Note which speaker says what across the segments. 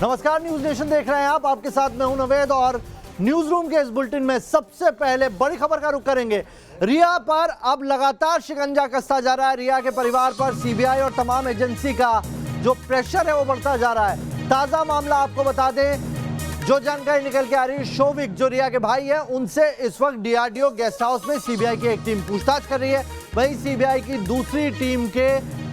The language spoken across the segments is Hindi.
Speaker 1: नमस्कार, न्यूज नेशन देख रहे हैं आप। आपके साथ मैं हूं नवेद और न्यूज रूम के इस बुलेटिन में सबसे पहले बड़ी खबर का रुख करेंगे। रिया पर अब लगातार शिकंजा कसता जा रहा है। रिया के परिवार पर सीबीआई और तमाम एजेंसी का जो प्रेशर है वो बढ़ता जा रहा है। ताजा मामला आपको बता दें, जो जानकारी निकल के आ रही है, शोविक जो रिया के भाई है उनसे इस वक्त डीआरडीओ गेस्ट हाउस में सीबीआई की एक टीम पूछताछ कर रही है। वहीं सीबीआई की दूसरी टीम के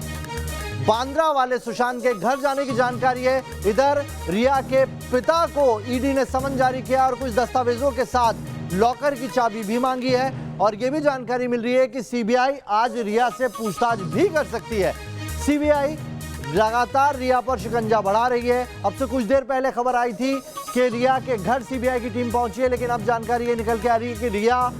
Speaker 1: बांद्रा वाले सुशांत के घर जाने की जानकारी है। इधर रिया के पिता को ईडी ने समन जारी किया और कुछ दस्तावेजों के साथ लॉकर की चाबी भी मांगी है। और यह भी जानकारी मिल रही है कि सीबीआई आज रिया से पूछताछ भी कर सकती है। सीबीआई लगातार रिया पर शिकंजा बढ़ा रही है। अब से कुछ देर पहले खबर आई थी कि रिया के घर सीबीआई की टीम पहुंची है, लेकिन अब जानकारी ये निकल के आ रही है कि रिया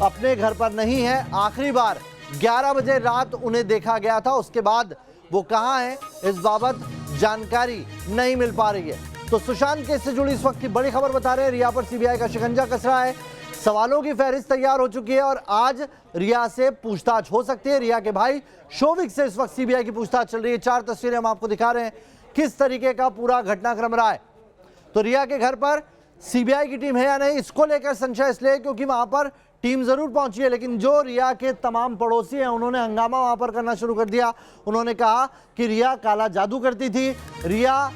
Speaker 1: अपने घर पर नहीं है। आखिरी बार 11 बजे रात उन्हें देखा गया था, उसके बाद वो कहां है इस बाबत जानकारी नहीं मिल पा रही है। तो सुशांत केस से जुड़ी इस वक्त की बड़ी खबर बता रहे हैं, रिया पर सीबीआई का शिकंजा कस रहा है। सवालों की फहरिस्त तैयार हो चुकी है और आज रिया से पूछताछ हो सकती है। रिया के भाई शोविक से इस वक्त सीबीआई की पूछताछ चल रही है। 4 तस्वीरें हम आपको दिखा रहे हैं किस तरीके का पूरा घटनाक्रम रहा है। तो रिया के घर पर सीबीआई की टीम है या नहीं, इसको लेकर संशय इसलिए क्योंकि वहां पर टीम जरूर पहुंची है, लेकिन जो रिया के तमाम पड़ोसी हैं उन्होंने हंगामा वहां पर करना शुरू कर दिया। उन्होंने कहा कि रिया काला जादू करती थी, रिया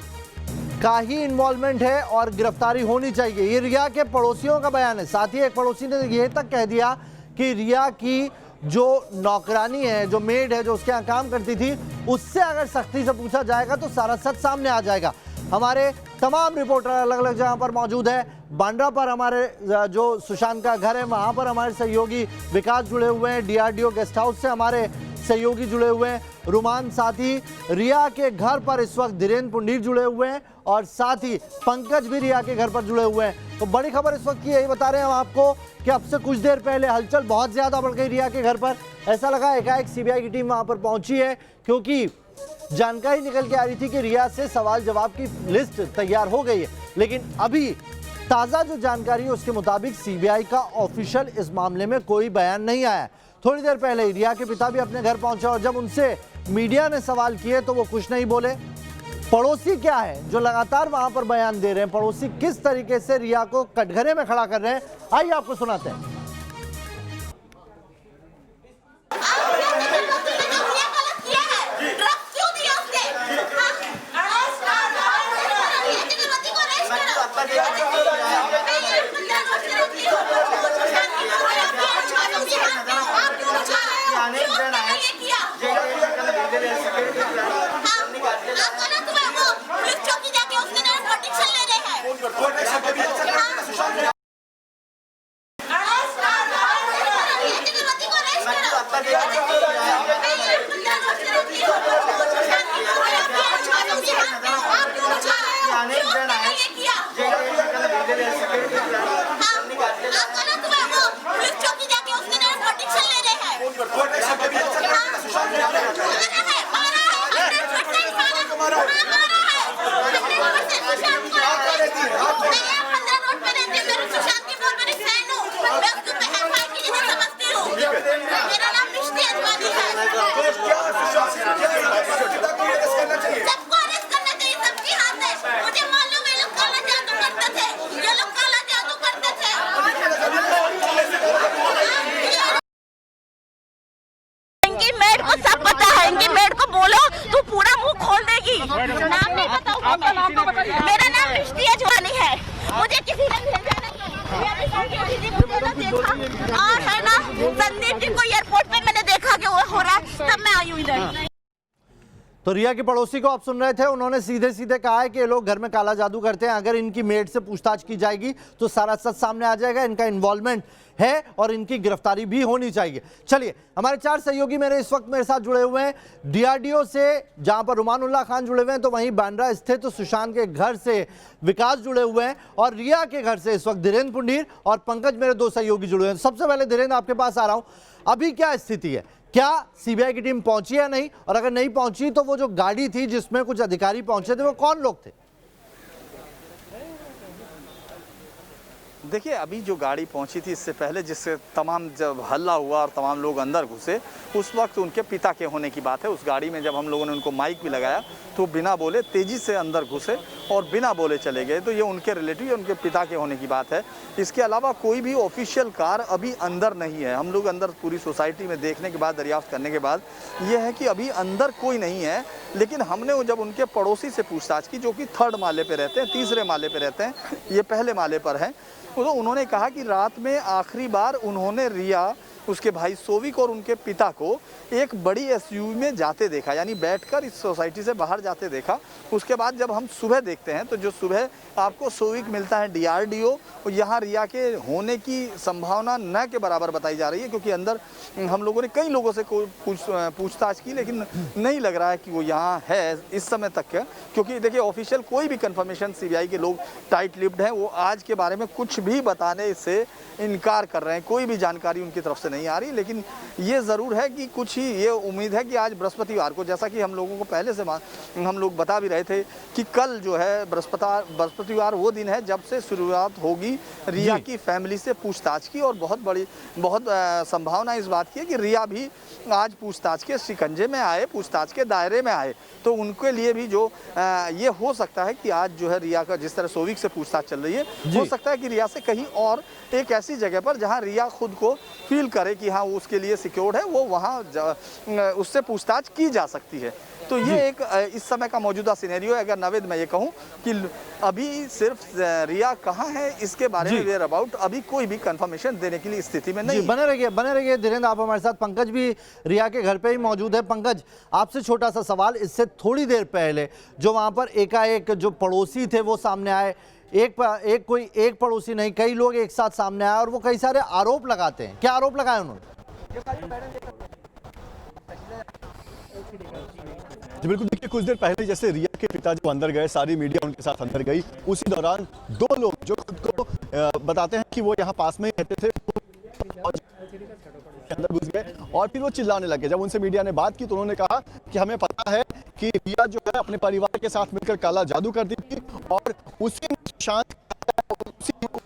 Speaker 1: का ही इन्वॉल्वमेंट है और गिरफ्तारी होनी चाहिए। ये रिया के पड़ोसियों का बयान है। साथ ही एक पड़ोसी ने यह तक कह दिया कि रिया की जो नौकरानी है, जो मेड है, जो उसके यहाँ काम करती थी, उससे अगर सख्ती से पूछा जाएगा तो सारा सच सामने आ जाएगा। हमारे तमाम रिपोर्टर अलग अलग जगह पर मौजूद है। बांद्रा पर हमारे जो सुशांत का घर है वहां पर हमारे सहयोगी विकास जुड़े हुए हैं। डीआरडीओ गेस्ट हाउस से हमारे सहयोगी जुड़े हुए हैं रुमान। साथ ही रिया के घर पर इस वक्त धीरेन्द्र पुंडीर जुड़े हुए हैं और साथ ही पंकज भी रिया के घर पर जुड़े हुए हैं। तो बड़ी खबर इस वक्त की यही बता रहे हैं हम आपको कि अब से कुछ देर पहले हलचल बहुत ज्यादा बढ़ गई रिया के घर पर। ऐसा लगा एकाएक सीबीआई की टीम वहां पर पहुंची है, क्योंकि जानकारी निकल के आ रही थी कि रिया से सवाल जवाब की लिस्ट तैयार हो गई है। लेकिन अभी ताजा जो जानकारी है उसके मुताबिक सीबीआई का ऑफिशियल इस मामले में कोई बयान नहीं आया। थोड़ी देर पहले रिया के पिता भी अपने घर पहुंचे और जब उनसे मीडिया ने सवाल किए तो वो कुछ नहीं बोले। पड़ोसी क्या है जो लगातार वहां पर बयान दे रहे हैं, पड़ोसी किस तरीके से रिया को कटघरे में खड़ा कर रहे हैं, आइए आपको सुनाते हैं।
Speaker 2: नाम नहीं पता, आपका नाम तो बताइए। मेरा नाम मिष्टी अजवानी है। मुझे किसी ने भेजा देखा और है ना संदीप जी को एयरपोर्ट पे मैंने देखा कि वो हो रहा है, तब मैं आई हूँ इधर।
Speaker 1: तो रिया के पड़ोसी को आप सुन रहे थे, उन्होंने सीधे सीधे कहा है कि ये लोग घर में काला जादू करते हैं। अगर इनकी मेड से पूछताछ की जाएगी तो सारा सच सामने आ जाएगा, इनका इन्वॉल्वमेंट है और इनकी गिरफ्तारी भी होनी चाहिए। चलिए, हमारे 4 सहयोगी मेरे इस वक्त मेरे साथ जुड़े हुए हैं। डीआरडीओ से जहां पर रुमानुल्लाह खान जुड़े हुए हैं, तो वहीं बांद्रा स्थित तो सुशांत के घर से विकास जुड़े हुए हैं और रिया के घर से इस वक्त धीरेन्द्र पुंडीर और पंकज मेरे 2 सहयोगी जुड़े हुए हैं। सबसे पहले धीरेन्द्र, आपके पास आ रहा हूं, अभी क्या स्थिति है? क्या सीबीआई की टीम पहुंची या नहीं? और अगर नहीं पहुंची तो वो जो गाड़ी थी जिसमें कुछ अधिकारी पहुंचे थे वो कौन लोग थे?
Speaker 3: देखिए, अभी जो गाड़ी पहुंची थी इससे पहले जिससे तमाम जब हल्ला हुआ और तमाम लोग अंदर घुसे, उस वक्त उनके पिता के होने की बात है। उस गाड़ी में जब हम लोगों ने उनको माइक भी लगाया तो बिना बोले तेजी से अंदर घुसे और बिना बोले चले गए, तो ये उनके रिलेटिव या उनके पिता के होने की बात है। इसके अलावा कोई भी ऑफिशियल कार अभी अंदर नहीं है। हम लोग अंदर पूरी सोसाइटी में देखने के बाद, दरियाफ्त करने के बाद ये है कि अभी अंदर कोई नहीं है। लेकिन हमने जब उनके पड़ोसी से पूछताछ की, जो कि 3rd माले पे रहते हैं, 3रे माले पे रहते हैं, ये पहले माले पर है, तो उन्होंने कहा कि रात में आखिरी बार उन्होंने रिया, उसके भाई सोविक और उनके पिता को एक बड़ी एसयूवी में जाते देखा, यानी बैठकर इस सोसाइटी से बाहर जाते देखा। उसके बाद जब हम सुबह देखते हैं तो जो सुबह आपको सोविक मिलता है DRDO, यहाँ रिया के होने की संभावना न के बराबर बताई जा रही है, क्योंकि अंदर हम लोगों ने कई लोगों से पूछताछ की, लेकिन नहीं लग रहा है कि वो यहाँ है इस समय तक, क्योंकि देखिए ऑफिशियल कोई भी कंफर्मेशन, CBI के लोग टाइट लिप्ड हैं, वो आज के बारे में कुछ भी बताने से इनकार कर रहे हैं, कोई भी जानकारी उनकी तरफ से नहीं आ रही। लेकिन ये ज़रूर है कि कुछ ही ये उम्मीद है कि आज बृहस्पतिवार को, जैसा कि हम लोगों को पहले से हम लोग बता भी रहे थे कि कल जो है बृहस्पतिवार वो दिन है जब से शुरुआत होगी रिया की फैमिली से पूछताछ की, और बहुत संभावना इस बात की है कि रिया भी आज पूछताछ के शिकंजे में आए, पूछताछ के दायरे में आए। तो उनके लिए भी जो ये हो सकता है कि आज जो है रिया का, जिस तरह सोविक से पूछताछ चल रही है, हो सकता है कि रिया से कहीं और एक ऐसी जगह पर जहां रिया खुद को फील करे कि हाँ उसके लिए सिक्योर्ड है, वो वहां उससे पूछताछ की जा सकती है। तो ये एक इस समय का मौजूदा सिनेरियो है। अगर नवेद मैं ये कहूँ कि अभी सिर्फ रिया कहाँ है इसके बारे में वेयर अबाउट अभी कोई भी कंफर्मेशन देने के लिए स्थिति में नहीं।
Speaker 1: बने रहिए धीरेन्द्र, आप हमारे साथ। पंकज भी रिया के घर पे ही मौजूद है। पंकज, आपसे छोटा सा सवाल, इससे थोड़ी देर पहले जो वहां पर एकाएक जो पड़ोसी थे वो सामने आए, एक पड़ोसी नहीं, कई लोग एक साथ सामने आए और वो कई सारे आरोप लगाते हैं। क्या आरोप लगाए उन्होंने?
Speaker 4: जी बिल्कुल, देखिए कुछ देर पहले जैसे रिया के पिता जो अंदर गए, सारी मीडिया उनके साथ अंदर गई, उसी दौरान 2 लोग जो खुद को बताते हैं कि वो यहाँ पास में ही रहते थे, अंदर घुस गए और फिर वो चिल्लाने लगे। जब उनसे मीडिया ने बात की तो उन्होंने कहा कि हमें पता है कि रिया जो है अपने परिवार के साथ मिलकर काला जादू कर दी थी और उसी शांत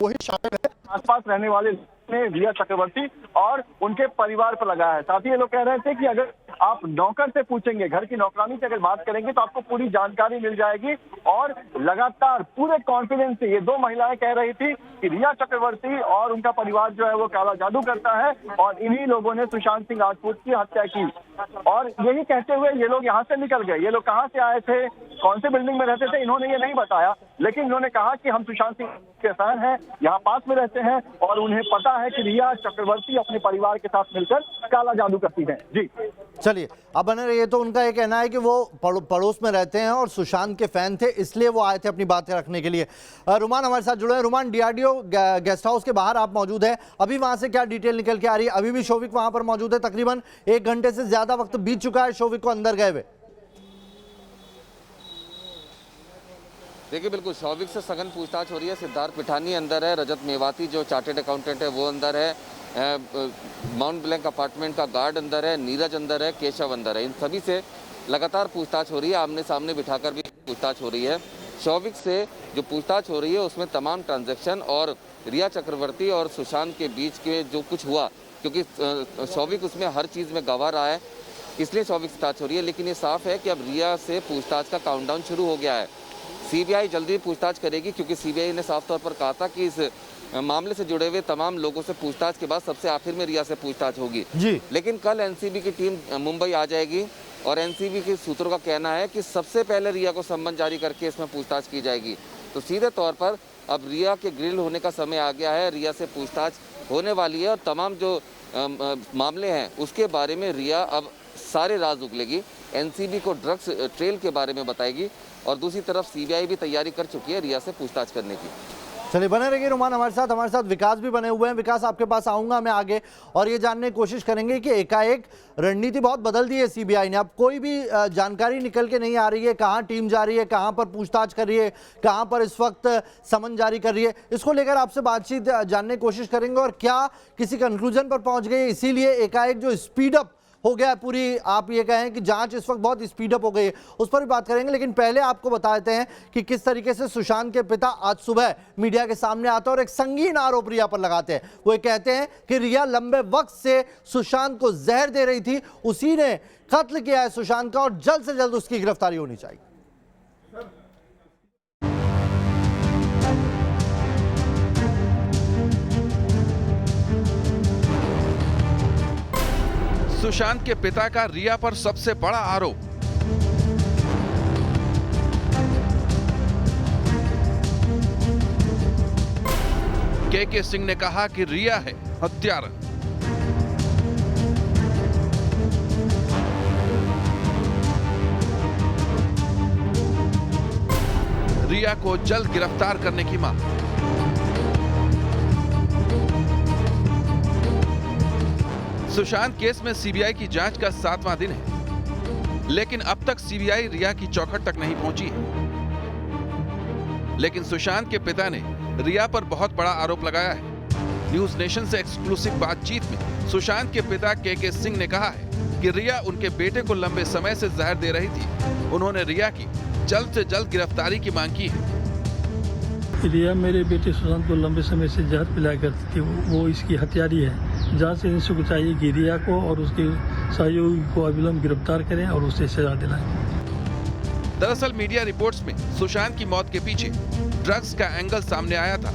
Speaker 4: वही शामिल है।
Speaker 5: आसपास रहने वाले ने रिया चक्रवर्ती और उनके परिवार पर लगाया है। साथ ही ये लोग कह रहे थे कि अगर आप नौकर से पूछेंगे, घर की नौकरानी से अगर बात करेंगे तो आपको पूरी जानकारी मिल जाएगी। और लगातार पूरे कॉन्फिडेंस से ये 2 महिलाएं कह रही थी कि रिया चक्रवर्ती और उनका परिवार जो है वो काला जादू करता है और इन्हीं लोगों ने सुशांत सिंह राजपूत की हत्या की। और यही कहते हुए ये लोग यहाँ से निकल गए। ये लोग कहाँ से आए थे, कौन से बिल्डिंग में रहते थे, इन्होंने ये नहीं बताया, लेकिन इन्होंने कहा कि हम सुशांत सिंह के फैन हैं, यहाँ पास में रहते हैं और उन्हें पता है कि रिया चक्रवर्ती अपने परिवार के साथ मिलकर काला जादू करती है। जी
Speaker 1: चलिए, अब बने रहिए। तो उनका ये कहना है कि वो पड़ोस में रहते हैं और सुशांत के फैन थे, इसलिए वो आए थे अपनी बातें रखने के लिए। रुमान हमारे साथ जुड़े हैं। रुमान, DRDO गेस्ट हाउस के बाहर आप मौजूद हैं, अभी वहां से क्या डिटेल निकल के आ रही है? अभी भी शोविक वहां पर मौजूद है, तकरीबन 1 घंटे से ज्यादा वक्त बीत चुका है शोविक को अंदर गए हुए।
Speaker 6: देखिए बिल्कुल, शौविक से सघन पूछताछ हो रही है। सिद्धार्थ पिठानी अंदर है, रजत मेवाती जो चार्टेड अकाउंटेंट है वो अंदर है, माउंट ब्लैंक अपार्टमेंट का गार्ड अंदर है, नीरज अंदर है, केशव अंदर है। इन सभी से लगातार पूछताछ हो रही है, आमने सामने बिठाकर भी पूछताछ हो रही है। शौविक से जो पूछताछ हो रही है उसमें तमाम ट्रांजैक्शन और रिया चक्रवर्ती और सुशांत के बीच के जो कुछ हुआ, क्योंकि शौविक उसमें हर चीज़ में गवाह रहा है, इसलिए शौविक से पूछताछ हो रही है। लेकिन ये साफ है कि अब रिया से पूछताछ का काउंटडाउन शुरू हो गया है। CBI जल्दी पूछताछ करेगी, क्योंकि CBI ने साफ तौर पर कहा था कि इस मामले से जुड़े हुए तमाम लोगों से पूछताछ के बाद सबसे आखिर में रिया से पूछताछ होगी जी। लेकिन कल NCB की टीम मुंबई आ जाएगी और NCB के सूत्रों का कहना है कि सबसे पहले रिया को सम्मन जारी करके इसमें पूछताछ की जाएगी। तो सीधे तौर पर अब रिया के ग्रिल होने का समय आ गया है, रिया से पूछताछ होने वाली है और तमाम जो मामले हैं उसके बारे में रिया अब सारे राज उगलेगी। NCB को ड्रग्स ट्रेल के बारे में बताएगी और दूसरी तरफ CBI भी तैयारी कर चुकी है रिया से पूछताछ करने की।
Speaker 1: चलिए, बने रहिए रुमान हमारे साथ विकास भी बने हुए हैं। विकास, आपके पास आऊंगा मैं आगे और ये जानने की कोशिश करेंगे कि एकाएक रणनीति बहुत बदल दी है CBI ने। अब कोई भी जानकारी निकल के नहीं आ रही है, कहाँ टीम जा रही है, कहाँ पर पूछताछ कर रही है, कहाँ पर इस वक्त समन जारी कर रही है। इसको लेकर आपसे बातचीत जानने की कोशिश करेंगे और क्या किसी कंक्लूजन पर पहुंच गई, इसीलिए एकाएक जो स्पीडअप हो गया पूरी, आप ये कहें कि जांच इस वक्त बहुत स्पीडअप हो गई है, उस पर भी बात करेंगे। लेकिन पहले आपको बता देते हैं कि किस तरीके से सुशांत के पिता आज सुबह मीडिया के सामने आते हैं और एक संगीन आरोप रिया पर लगाते हैं। वो ये कहते हैं कि रिया लंबे वक्त से सुशांत को जहर दे रही थी, उसी ने कत्ल किया है सुशांत का और जल्द से जल्द उसकी गिरफ्तारी होनी चाहिए।
Speaker 7: सुशांत के पिता का रिया पर सबसे बड़ा आरोप। के सिंह ने कहा कि रिया है हत्यारा। रिया को जल्द गिरफ्तार करने की मांग। सुशांत केस में सीबीआई की जांच का 7वां दिन है, लेकिन अब तक सीबीआई रिया की चौखट तक नहीं पहुंची है। लेकिन सुशांत के पिता ने रिया पर बहुत बड़ा आरोप लगाया है। न्यूज नेशन से एक्सक्लूसिव बातचीत में सुशांत के पिता के सिंह ने कहा है कि रिया उनके बेटे को लंबे समय से जहर दे रही थी। उन्होंने रिया की जल्द से जल्द गिरफ्तारी की मांग की है।
Speaker 8: रिया मेरे बेटे सुशांत को लंबे समय से जहर पिलाया करती थी, वो इसकी हत्यारी है। जांच एजेंसी को चाहिए कि रिया को और उसके सहयोगी को अविलंब गिरफ्तार करें और उसे सजा दिलाएं।
Speaker 7: दरअसल मीडिया रिपोर्ट्स में सुशांत की मौत के पीछे ड्रग्स का एंगल सामने आया था।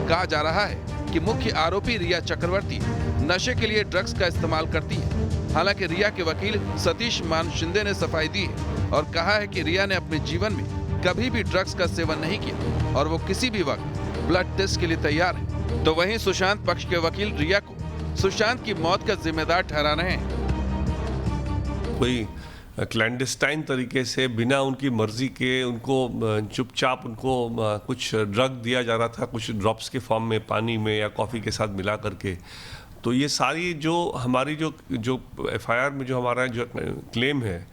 Speaker 7: कहा जा रहा है कि मुख्य आरोपी रिया चक्रवर्ती नशे के लिए ड्रग्स का इस्तेमाल करती है। हालांकि रिया के वकील सतीश मान शिंदे ने सफाई दी है और कहा है कि रिया ने अपने जीवन में कभी भी ड्रग्स का सेवन नहीं किया और वो किसी भी वक्त ब्लड टेस्ट के लिए तैयार है। तो वहीं सुशांत पक्ष के वकील रिया को सुशांत की मौत का जिम्मेदार ठहरा रहे हैं।
Speaker 9: कोई क्लैंडस्टाइन तरीके से बिना उनकी मर्जी के उनको चुपचाप उनको कुछ ड्रग दिया जा रहा था, कुछ ड्रॉप्स के फॉर्म में पानी में या कॉफ़ी के साथ मिला करके। तो ये सारी जो हमारी जो एफआईआर में जो हमारा जो क्लेम है,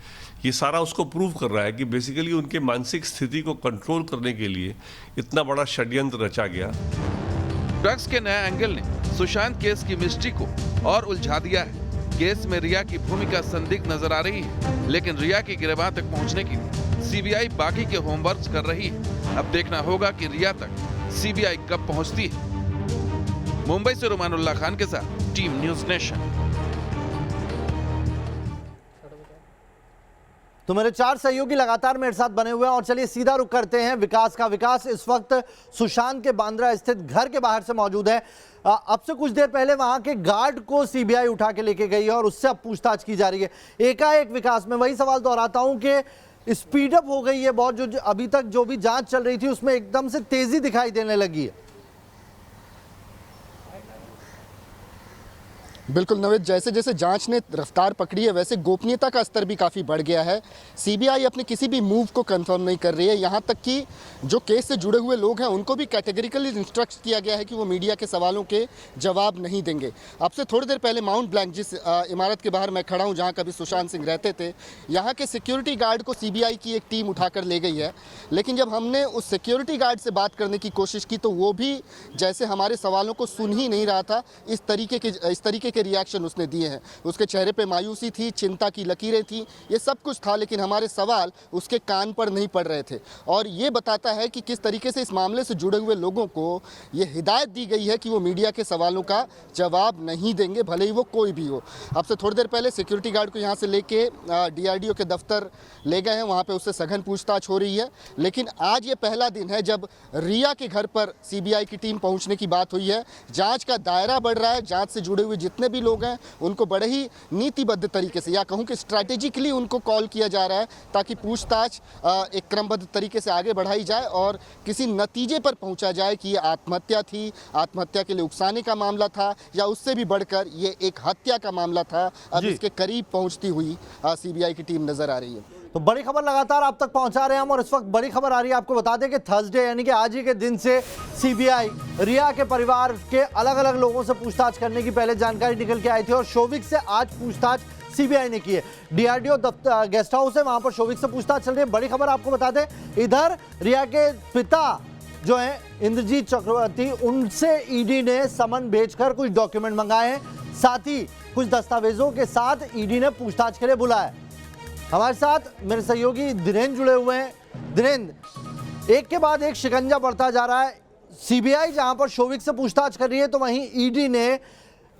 Speaker 9: ये सारा उसको प्रूव कर रहा है कि बेसिकली उनके मानसिक स्थिति को कंट्रोल करने के लिए इतना बड़ा षड्यंत्र रचा गया।
Speaker 7: ड्रग्स के नए एंगल ने सुशांत केस की मिस्ट्री को और उलझा दिया है। केस में रिया की भूमिका संदिग्ध नजर आ रही है, लेकिन रिया की गिरफ्तार तक पहुंचने के लिए सीबीआई बाकी के होमवर्क कर रही है। अब देखना होगा कि रिया तक सीबीआई कब पहुंचती है। मुंबई से रुमानुल्लाह खान के साथ टीम न्यूज नेशन।
Speaker 1: तो मेरे 4 सहयोगी लगातार मेरे साथ बने हुए हैं और चलिए सीधा रुख करते हैं विकास का। विकास इस वक्त सुशांत के बांद्रा स्थित घर के बाहर से मौजूद है। अब से कुछ देर पहले वहां के गार्ड को सीबीआई उठा के लेके गई है और उससे अब पूछताछ की जा रही है। एकाएक विकास में वही सवाल दोहराता हूं कि स्पीड अप हो गई है बहुत, जो अभी तक जो भी जांच चल रही थी उसमें एकदम से तेजी दिखाई देने लगी है।
Speaker 10: बिल्कुल नवेद, जैसे जैसे जांच ने रफ्तार पकड़ी है वैसे गोपनीयता का स्तर भी काफ़ी बढ़ गया है। सीबीआई अपने किसी भी मूव को कंफर्म नहीं कर रही है। यहाँ तक कि जो केस से जुड़े हुए लोग हैं उनको भी कैटेगरिकली इंस्ट्रक्ट किया गया है कि वो मीडिया के सवालों के जवाब नहीं देंगे। अब से थोड़ी देर पहले माउंट ब्लैंक, जिस इमारत के बाहर मैं खड़ा हूँ जहाँ कभी सुशांत सिंह रहते थे, यहाँ के सिक्योरिटी गार्ड को सीबीआई की एक टीम उठाकर ले गई है। लेकिन जब हमने उस सिक्योरिटी गार्ड से बात करने की कोशिश की तो वो भी जैसे हमारे सवालों को सुन ही नहीं रहा था। इस तरीके के रिएक्शन उसने दिए हैं। उसके चेहरे पे मायूसी थी, चिंता की लकीरें थी, ये सब कुछ था, लेकिन हमारे सवाल उसके कान पर नहीं पड़ रहे थे। और ये बताता है कि किस तरीके से इस मामले से जुड़े हुए लोगों को ये हिदायत दी गई है कि वो मीडिया के सवालों का जवाब नहीं देंगे, भले ही वो कोई भी हो। अब से थोड़ी देर पहले सिक्योरिटी गार्ड को यहाँ से लेके DRDO के दफ्तर ले गए हैं, वहाँ पर उससे सघन पूछताछ हो रही है। लेकिन आज ये पहला दिन है जब रिया के घर पर सीबीआई की टीम पहुँचने की बात हुई है। जाँच का दायरा बढ़ रहा है। जाँच से जुड़े हुए जितने भी लोग हैं उनको बड़े ही नीतिबद्ध तरीके से, या कहूं कि स्ट्रैटेजिकली उनको कॉल किया जा रहा है ताकि पूछताछ एक क्रमबद्ध तरीके से आगे बढ़ाई जाए और किसी नतीजे पर पहुंचा जाए कि ये आत्महत्या थी, आत्महत्या के लिए उकसाने का मामला था, या उससे भी बढ़कर ये एक हत्या का मामला था। अब इसके करीब पहुंचती हुई सीबीआई की टीम नजर आ रही है।
Speaker 1: तो बड़ी खबर लगातार आप तक पहुंचा रहे हैं हम, और इस वक्त बड़ी खबर आ रही है। आपको बता दें कि थर्सडे यानी कि आज ही के दिन से सीबीआई रिया के परिवार के अलग अलग लोगों से पूछताछ करने की पहले जानकारी निकल के आई थी और शोविक से आज पूछताछ सीबीआई ने की है। DRDO दफ्तर गेस्ट हाउस है, वहां पर शोविक से पूछताछ चल रही है। बड़ी खबर आपको बता दें, इधर रिया के पिता जो है इंद्रजीत चक्रवर्ती, उनसे ईडी ने समन भेजकर कुछ डॉक्यूमेंट मंगाए हैं, साथ ही कुछ दस्तावेजों के साथ ईडी ने पूछताछ के लिए बुलाया। हमारे साथ मेरे सहयोगी धीरेन्द्र जुड़े हुए हैं। धीरेन्द्र, एक के बाद एक शिकंजा बढ़ता जा रहा है। सीबीआई जहां पर शोविक से पूछताछ कर रही है तो वहीं ईडी ने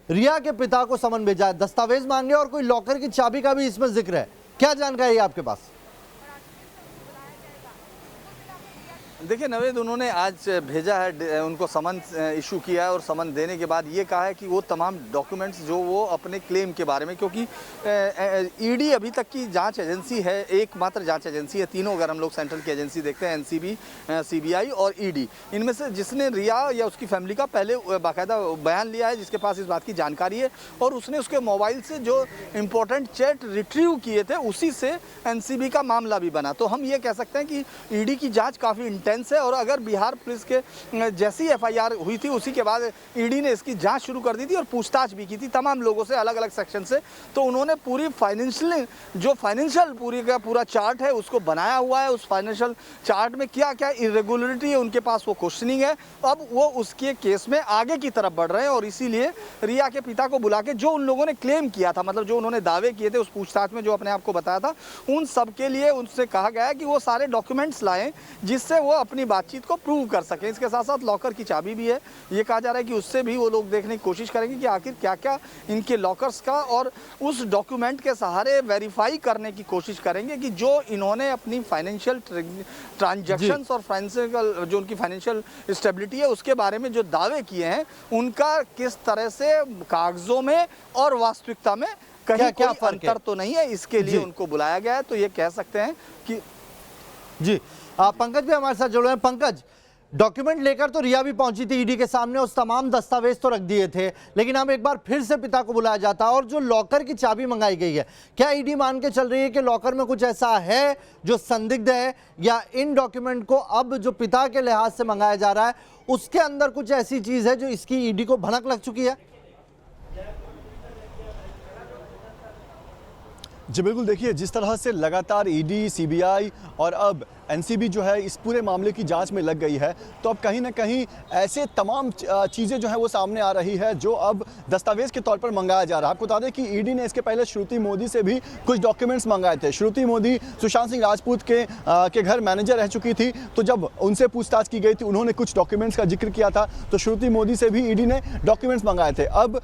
Speaker 1: रिया के पिता को समन भेजा है, दस्तावेज मांगे और कोई लॉकर की चाबी का भी इसमें जिक्र है। क्या जानकारी है आपके पास?
Speaker 3: देखिए नवेद, उन्होंने आज भेजा है, उनको समन इशू किया है और समन देने के बाद ये कहा है कि वो तमाम डॉक्यूमेंट्स जो वो अपने क्लेम के बारे में, क्योंकि ईडी अभी तक की जांच एजेंसी है, एकमात्र जांच एजेंसी है। तीनों अगर हम लोग सेंट्रल की एजेंसी देखते हैं, एनसीबी, सीबीआई और ईडी, इनमें से जिसने रिया या उसकी फैमिली का पहले बाकायदा बयान लिया है, जिसके पास इस बात की जानकारी है और उसने उसके मोबाइल से जो इम्पोर्टेंट चैट रिट्रीव किए थे उसी से एनसीबी का मामला भी बना। तो हम ये कह सकते हैं कि ईडी की जाँच काफ़ी है और अगर बिहार पुलिस के जैसी एफआईआर हुई थी उसी के बाद ईडी ने इसकी जांच शुरू कर दी थी और पूछताछ भी की थी तमाम लोगों से, अलग अलग सेक्शन से। तो उन्होंने पूरी फाइनेंशियल पूरी का पूरा चार्ट है उसको बनाया हुआ है। उस फाइनेंशियल चार्ट में क्या क्या इरेगुलरिटी है उनके पास, वो क्वेश्चनिंग है। अब वो उसके केस में आगे की तरफ बढ़ रहे हैं और इसीलिए रिया के पिता को बुला के जो उन लोगों ने क्लेम किया था, मतलब जो उन्होंने दावे किए थे उस पूछताछ में, जो अपने आप को बताया था, उन सब के लिए उनसे कहा गया है कि वो सारे डॉक्यूमेंट्स लाएं जिससे वो अपनी बातचीत को प्रूव कर सकें। इसके साथ साथ लॉकर की चाबी भी है, ये कहा जा रहा है कि उससे भी वो लोग देखने की कोशिश करेंगे कि आखिर क्या क्या इनके लॉकर्स का, और उस डॉक्यूमेंट के सहारे वेरीफाई करने की कोशिश करेंगे कि जो इन्होंने अपनी फाइनेंशियल ट्रांजैक्शंस और फाइनेंशियल जो उनकी फाइनेंशियल स्टेबिलिटी है उसके बारे में जो दावे किए हैं उनका किस तरह से कागजों में और वास्तविकता में कहीं कोई अंतर तो नहीं है। इसके लिए उनको बुलाया गया है। तो ये कह सकते हैं कि
Speaker 1: जी पंकज भी हमारे साथ जुड़े हैं। पंकज, डॉक्यूमेंट लेकर तो रिया भी पहुंची थी ईडी के सामने, उस तमाम दस्तावेज तो रख दिए थे, लेकिन अब एक बार फिर से पिता को बुलाया जाता है और जो लॉकर की चाबी मंगाई गई है, क्या ईडी मान के चल रही है कि लॉकर में कुछ ऐसा है जो संदिग्ध है, या इन डॉक्यूमेंट को अब जो पिता के लिहाज से मंगाया जा रहा है उसके अंदर कुछ ऐसी चीज है जो इसकी ईडी को भनक लग चुकी है?
Speaker 4: जी बिल्कुल, देखिए जिस तरह से लगातार ईडी, सीबीआई और अब एनसीबी जो है इस पूरे मामले की जांच में लग गई है, तो अब कहीं ना कहीं ऐसे तमाम चीज़ें जो है वो सामने आ रही है जो अब दस्तावेज के तौर पर मंगाया जा रहा है। आपको बता दें कि ईडी ने इसके पहले श्रुति मोदी से भी कुछ डॉक्यूमेंट्स मंगाए थे। श्रुति मोदी सुशांत सिंह राजपूत के घर मैनेजर रह चुकी थी, तो जब उनसे पूछताछ की गई थी उन्होंने कुछ डॉक्यूमेंट्स का जिक्र किया था, तो श्रुति मोदी से भी ईडी ने डॉक्यूमेंट्स मंगाए थे। अब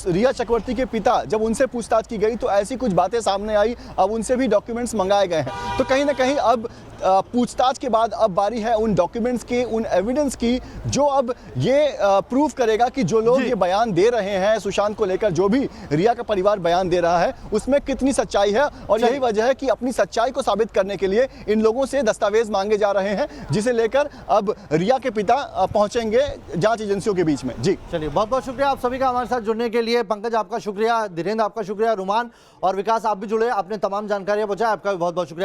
Speaker 4: रिया चक्रवर्ती के पिता, जब उनसे पूछताछ की गई तो ऐसी कुछ बातें सामने आई, अब उनसे भी डॉक्यूमेंट्स मंगाए गए हैं। तो कहीं ना कहीं अब पूछताछ के बाद अब बारी है उन डॉक्यूमेंट्स की, उन एविडेंस की, जो अब ये प्रूव करेगा कि जो लोग ये बयान दे रहे हैं सुशांत को लेकर, जो भी रिया का परिवार बयान दे रहा है उसमें कितनी सच्चाई है। और यही वजह है कि अपनी सच्चाई को साबित करने के लिए इन लोगों से दस्तावेज मांगे जा रहे हैं, जिसे लेकर अब रिया के पिता पहुंचेंगे जांच एजेंसियों के बीच में। जी
Speaker 1: चलिए, बहुत बहुत शुक्रिया आप सभी का हमारे साथ जुड़ने के लिए। पंकज आपका शुक्रिया, धीरेन्द्र आपका शुक्रिया, रुमान और विकास आप भी जुड़े, आपने तमाम जानकारियां पहुंचाई, आपका भी बहुत बहुत शुक्रिया।